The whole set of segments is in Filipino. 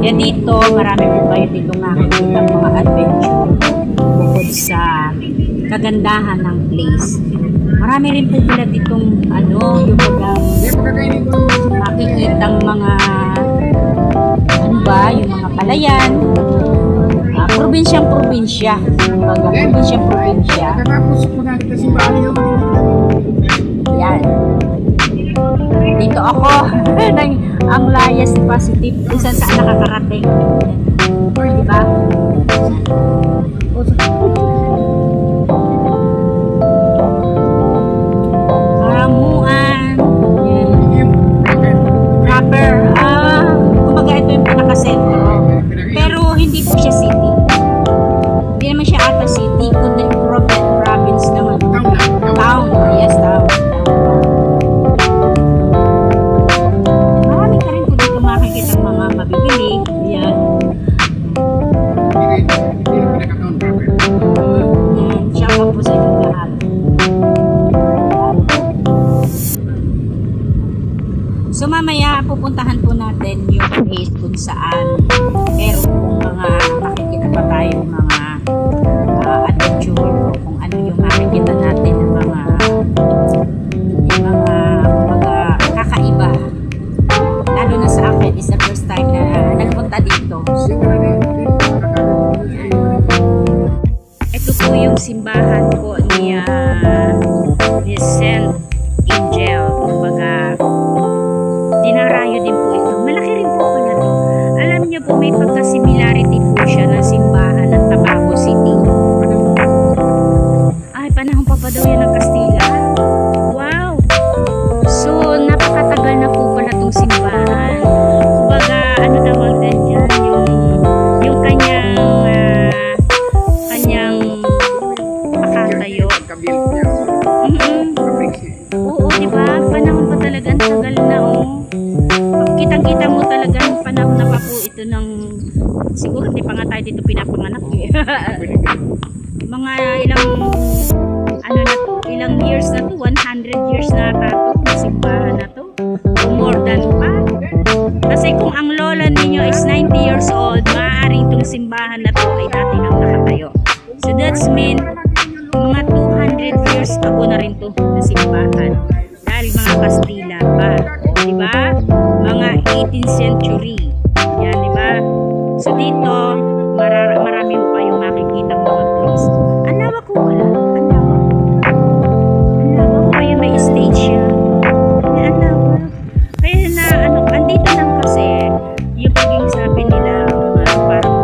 Kaya dito, marami po kayo dito nakikita mga adventure bukod sa kagandahan ng place. Marami rin po pala ditong yung mga makikitang mga yung mga palayan, probinsyang-probinsya. Probinsyang-probinsya. Yan. Dito ako, ang layas positive kung saan nakakarating. Diba? Karamuan. Yan. Proper. Kumbaga ito yung pinaka-sentro. Pero hindi po siya city. Hindi naman siya ata city, kundi province naman. Town. Yes, town. Marami ka rin po dito makikita ng mga mabibili. Yan. Yan. Shout out po sa inyong lahat. So mamaya pupuntahan po natin yung place kung saan meron pong mga makikita pa tayong mga adventure o kung ano yung makikita natin ng mga kakaiba. Lalo na sa akin, is the first time na nagpunta dito. Ito po yung simbahan po ni Saint Angel. Kumbaga, dinarayo din po ito. Malaki rin po pala ito. Alam niyo po, may pagka-similarity po siya ng simbahan ng Tabaco City. Ay, panahon pa daw yan ng Kastila. Wow! So, napakatagal na po pala itong simbahan. Kumbaga, ano tawag din dyan? Yung kanyang pakatayo. Oo, diba? Panahon pa talaga. Ang tagal na, kitang-kita mo talaga yung panahon na pa po ito ng siguro hindi pa nga tayo dito pinapanganak mga ilang years na to, 100 years na ata to, simbahan na to, more than pa. Kasi kung ang lola ninyo is 90 years old, maaaring itong simbahan na to ay dati nang nakatayo. So that's mean mga 200 years ago na rin to na simbahan. Dahil mga Kastila pa, diba? Mga 18th century. Yan, diba? So dito, marami pa yung makikita mga place. Ang lawak ko wala. Ang lawak. Kaya may stage siya. Ang lawak. Kaya na, andito lang kasi, yung paging sabi nila, parang,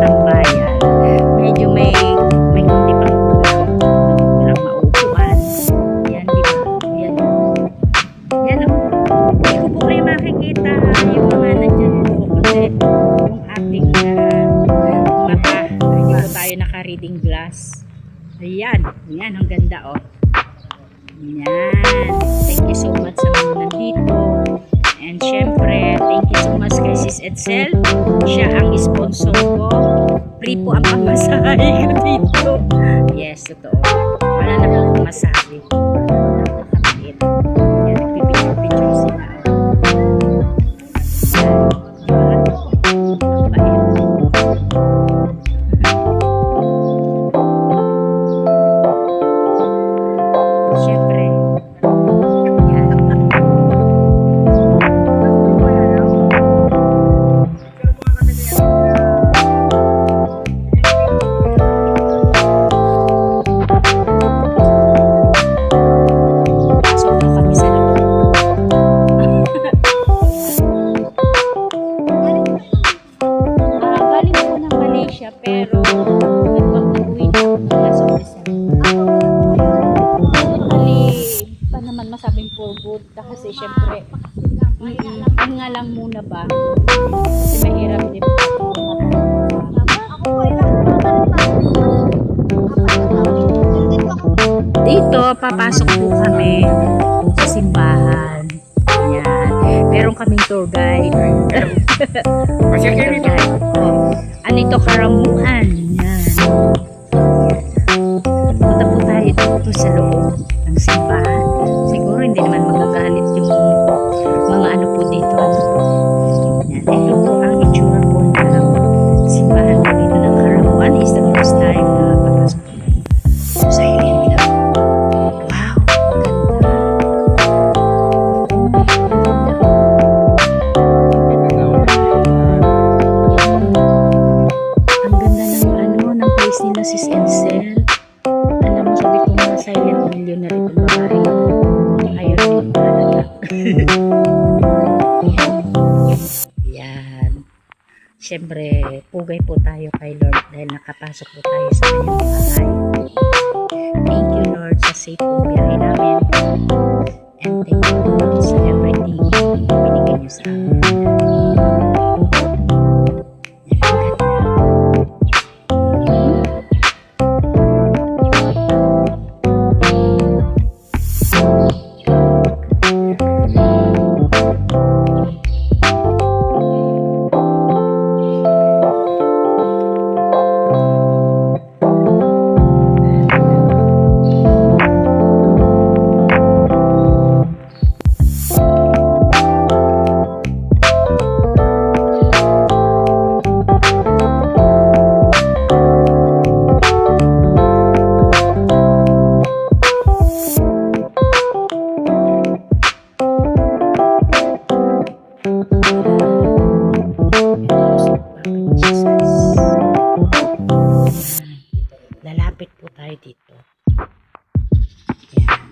tambayan. Medyo may kunti pang walang maupuan. Yan, diba? Yan. Yan, hindi ko po kayo makikita yung mga nandyan po kasi yung ating mata, hindi po tayo naka-reading glass. Ayan, yan, ang ganda yan, thank you so much sa mga nandito, and syempre thank you so much kay Sis Edsel, siya ang sponsor ko, free po ang pamasahe ko dito. Yes, totoo, wala na akong masabi. Nakakait. Yan, nagpipicture sila. Pero nagpag-uwi na ako ng last of December. Totally, pa naman masabing for good kasi syempre ang nga lang muna ba kasi mahirap din dito. Papasok po kami sa simbahan. Yan, meron kaming tour guide. Anito Karamuan. Yan. Punta po tayo dito sa loob ng simbahan. Siguro hindi naman magagalit yung mga ano po dito. Yan. Siyempre, pugay po tayo kay Lord dahil nakapasok po tayo sa kanyang bahay. Thank you, Lord, sa safe po biyahe namin. And thank you, Lord, sa everything na binigay niyo sa amin. Yan ang ganda. Lalapit po tayo dito. Yan.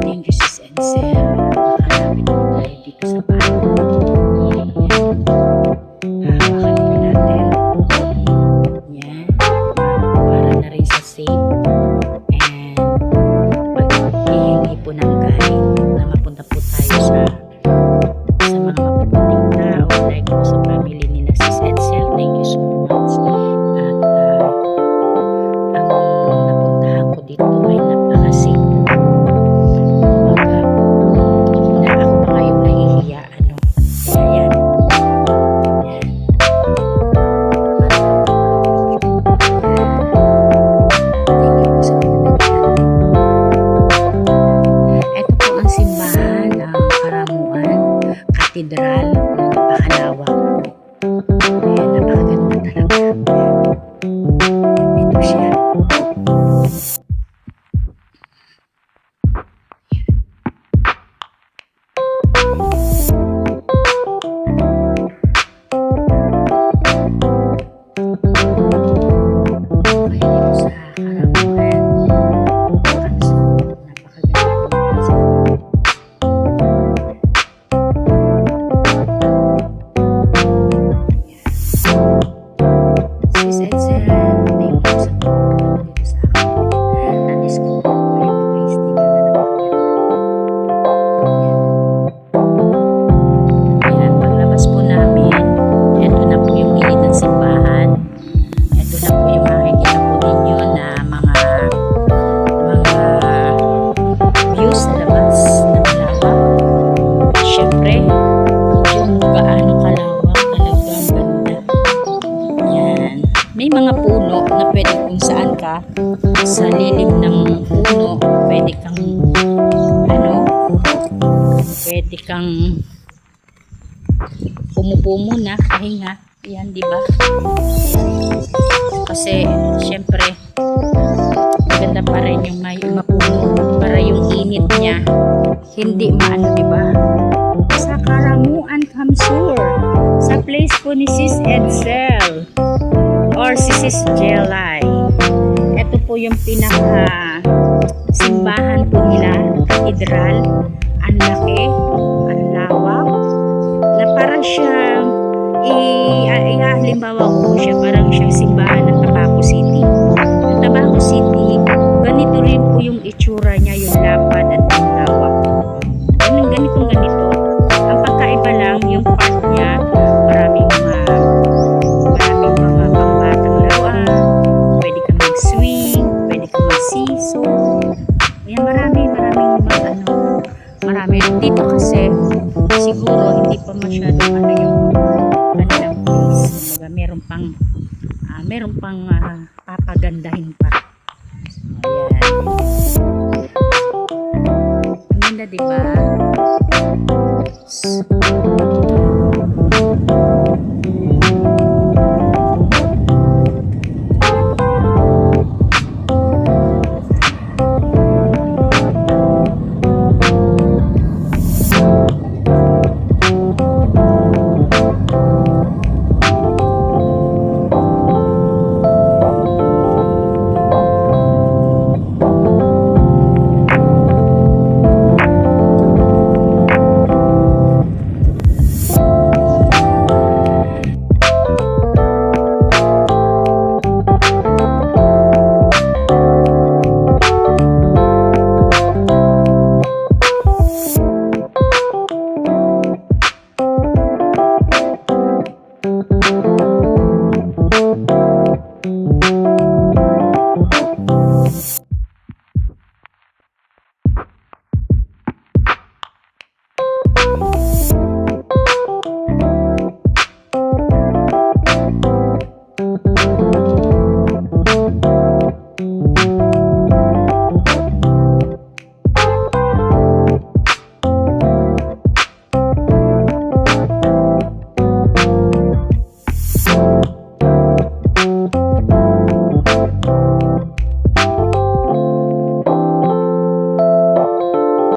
Thank you, Sis Edsel. Nakalapit po tayo dito sa bahay. Yan. Hawakan po natin. Yan. Para na rin sa safe. And pag-ihingi po ng guide na mapunta po tayo sa mga mapupunting tao like po sa family nila Sis Edsel. Thank you so much. At ang napuntahan ko dito ay napaka-safe. Na ako pa ngayong nahihiya. Kaya yan. Yan. Thank you po sa pinagdaan. Ito po ang simbahan ng Karamuan Katedral na napakalawak po. Ayan, napakaganda talaga. Ito siya. Kaya dito sa Karamuan, napakaganda po. Sis Edsel, thank you sa pagkakataon dito sa akin. Na-discover ko yung place nila na napakaganda. Yan. Yan, paglabas po namin, eto na po yung gilid ng simbahan. Eto na po yung makikita po ninyo na mga views sa labas na malawak. Siyempre, yung gaano kalawak talaga ang ganda. Yan. May mga puno na pwede kung saan ka sa lilim ng puno pwede kang pwede kang umupo muna, pahinga. Yan, di ba? Kasi syempre maganda pa rin yung may mapuno para yung init niya hindi maano, di ba? Sa Karamuan Kamsur, sa place po ni Sis Edsel or si Sis Jelay. Ito po yung pinaka simbahan po nila, katedral. Ang laki, ang lawak, na parang siyang halimbawa ko siya, parang siyang simbahan ng Tabaco City. Yung Tabaco City, ganito rin po yung itsura niya, yung lapad at yung lawak. Ganitong ganito. Ang pagkaiba lang, yung part niya, maraming mga pangbatang laruan, pwede kang mag-swing, pwede kang mag-seesaw. Ayan, marami. Dito kasi, siguro, hindi pa masyadong yung kanilang place. Kumbaga, meron pang papagandahin pa. Ayan. Ang ganda, diba?